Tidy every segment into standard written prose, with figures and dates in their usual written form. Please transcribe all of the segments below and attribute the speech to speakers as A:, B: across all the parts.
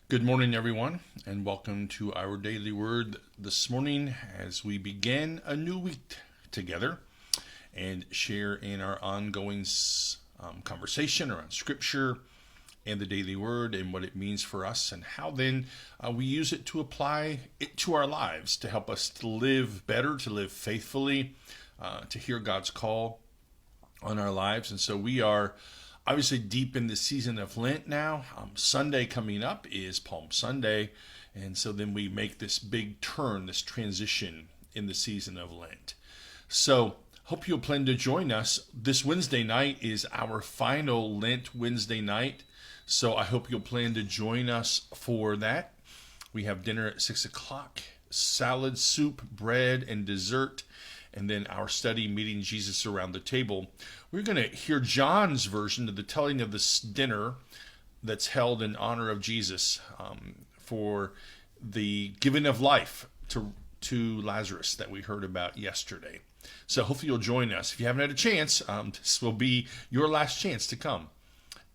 A: Good morning, everyone, and welcome to our daily word this morning as we begin a new week together and share in our ongoing conversation around Scripture and the daily word and what it means for us and how then we use it to apply it to our lives to help us to live better, to live faithfully, to hear God's call on our lives. And so we are obviously deep in the season of Lent now. Sunday coming up is Palm Sunday. And so then we make this big turn, this transition in the season of Lent. So hope you'll plan to join us. This Wednesday night is our final Lent Wednesday night. So I hope you'll plan to join us for that. We have dinner at 6 o'clock, salad, soup, bread, and dessert. And then our study, Meeting Jesus Around the Table. We're going to hear John's version of the telling of this dinner that's held in honor of Jesus for the giving of life to Lazarus that we heard about yesterday. So hopefully you'll join us. If you haven't had a chance, this will be your last chance to come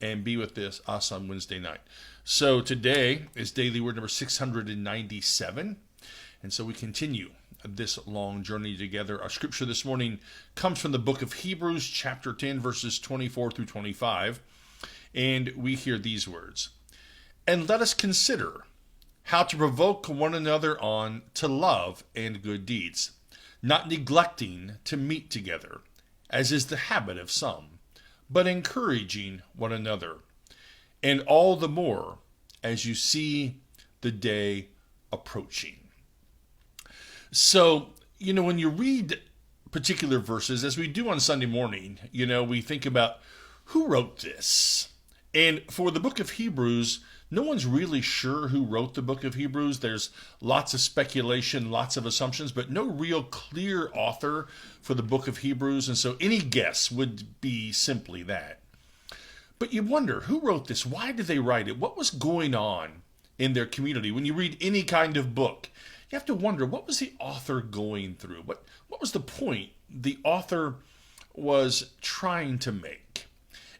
A: and be with us on Wednesday night. So today is daily word number 697. And so we continue this long journey together. Our scripture this morning comes from the book of Hebrews, chapter 10, verses 24 through 25. And we hear these words. And let us consider how to provoke one another on to love and good deeds, not neglecting to meet together, as is the habit of some, but encouraging one another. And all the more as you see the day approaching. So, when you read particular verses, as we do on Sunday morning, we think about who wrote this. And for the book of Hebrews, no one's really sure who wrote the book of Hebrews. There's lots of speculation, lots of assumptions, but no real clear author for the book of Hebrews. And so any guess would be simply that. But you wonder, who wrote this? Why did they write it? What was going on in their community? When you read any kind of book, you have to wonder, what was the author going through? What was the point the author was trying to make?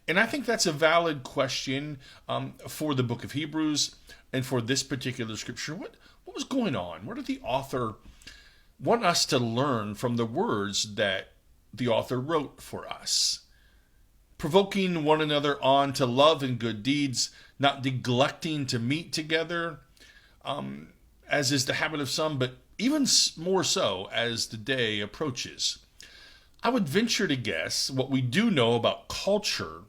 A: And I think that's a valid question for the book of Hebrews and for this particular scripture. What was going on? What did the author want us to learn from the words that the author wrote for us? Provoking one another on to love and good deeds, not neglecting to meet together, as is the habit of some, but even more so as the day approaches. I would venture to guess what we do know about culture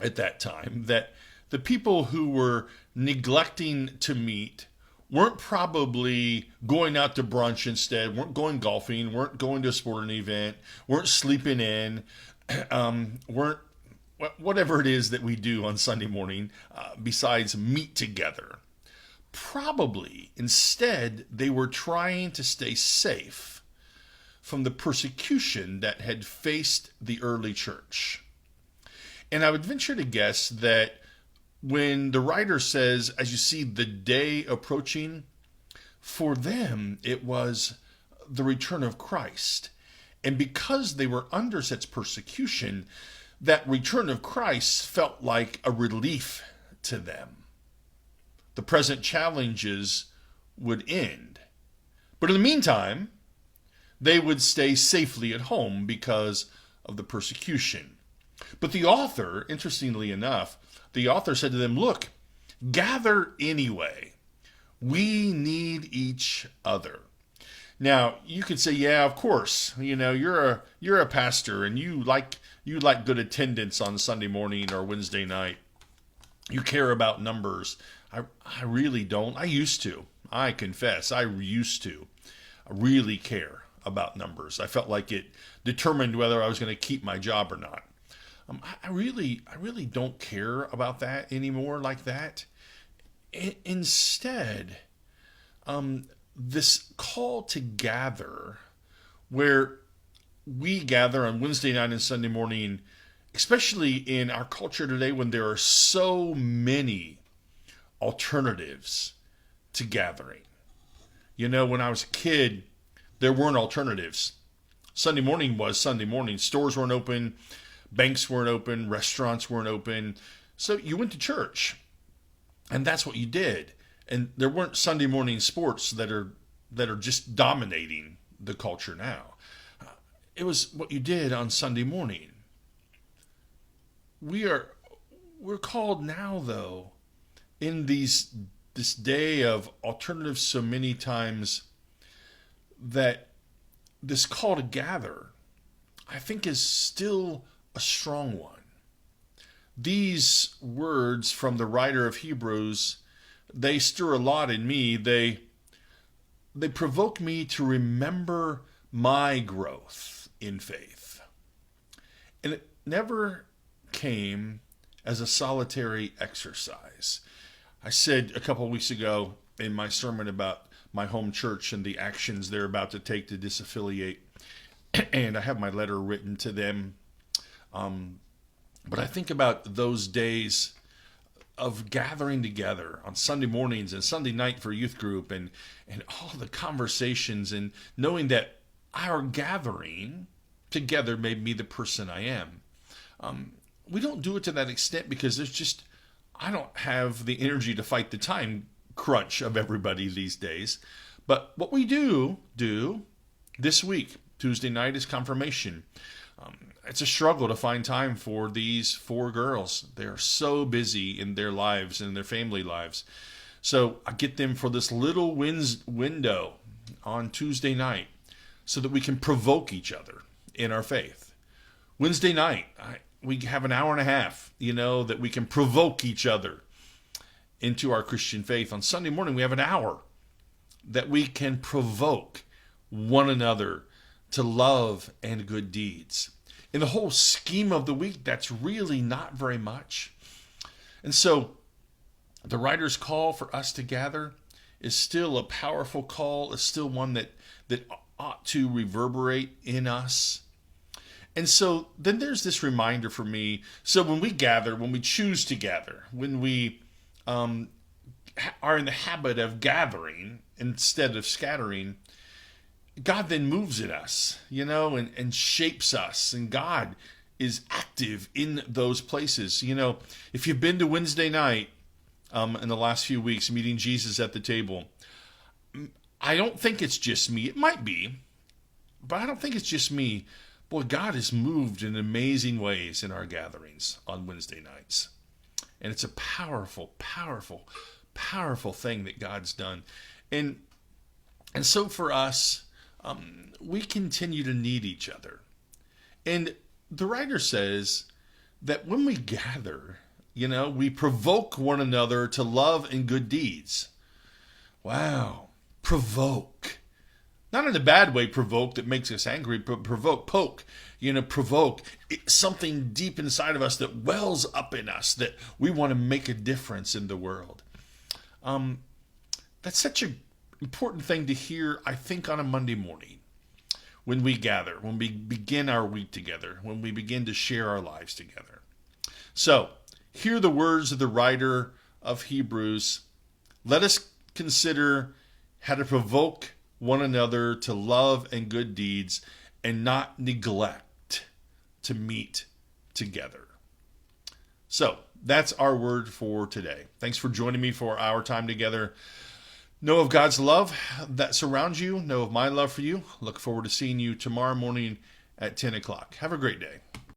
A: at that time, that the people who were neglecting to meet weren't probably going out to brunch instead, weren't going golfing, weren't going to a sporting event, weren't sleeping in, weren't whatever it is that we do on Sunday morning besides meet together. Probably, instead, they were trying to stay safe from the persecution that had faced the early church. And I would venture to guess that when the writer says, as you see the day approaching, for them it was the return of Christ. And because they were under such persecution, that return of Christ felt like a relief to them. The present challenges would end. But in the meantime, they would stay safely at home because of the persecution. But the author, interestingly enough, the author said to them, look, gather anyway. We need each other. Now, you could say, yeah, of course, you're a pastor and you like good attendance on Sunday morning or Wednesday night. You care about numbers. I really don't. I used to. I confess, I used to really care about numbers. I felt like it determined whether I was going to keep my job or not. I really don't care about that anymore like that. Instead, this call to gather, where we gather on Wednesday night and Sunday morning, especially in our culture today when there are so many alternatives to gathering. When I was a kid, there weren't alternatives. Sunday morning was Sunday morning. Stores weren't open, banks weren't open, restaurants weren't open. So you went to church. And that's what you did. And there weren't Sunday morning sports that are just dominating the culture now. It was what you did on Sunday morning. We're called now, though, in this day of alternatives so many times, that this call to gather, I think, is still a strong one. These words from the writer of Hebrews, they stir a lot in me. They provoke me to remember my growth in faith. And it never came as a solitary exercise. I said a couple of weeks ago in my sermon about my home church and the actions they're about to take to disaffiliate, and I have my letter written to them. But I think about those days of gathering together on Sunday mornings and Sunday night for youth group, and all the conversations, and knowing that our gathering together made me the person I am. We don't do it to that extent because I don't have the energy to fight the time crunch of everybody these days. But what we do this week, Tuesday night, is confirmation. It's a struggle to find time for these 4 girls. They're so busy in their lives and their family lives. So I get them for this little window on Tuesday night so that we can provoke each other in our faith. Wednesday night, we have an hour and a half, that we can provoke each other into our Christian faith. On Sunday morning, we have an hour that we can provoke one another to love and good deeds. In the whole scheme of the week, that's really not very much. And so the writer's call for us to gather is still a powerful call. It's still one that ought to reverberate in us. And so then there's this reminder for me. So when we gather, when we choose to gather, when we are in the habit of gathering instead of scattering, God then moves in us, and shapes us. And God is active in those places. If you've been to Wednesday night in the last few weeks, meeting Jesus at the table, I don't think it's just me. It might be, but I don't think it's just me. Boy, God has moved in amazing ways in our gatherings on Wednesday nights. And it's a powerful, powerful, powerful thing that God's done. And so for us, we continue to need each other. And the writer says that when we gather, we provoke one another to love and good deeds. Wow. Provoke. Not in a bad way, provoke that makes us angry, but provoke, provoke something deep inside of us that wells up in us, that we want to make a difference in the world. That's such an important thing to hear, I think, on a Monday morning when we gather, when we begin our week together, when we begin to share our lives together. So, hear the words of the writer of Hebrews. Let us consider how to provoke one another to love and good deeds, and not neglect to meet together. So that's our word for today. Thanks for joining me for our time together. Know of God's love that surrounds you. Know of my love for you. Look forward to seeing you tomorrow morning at 10 o'clock. Have a great day.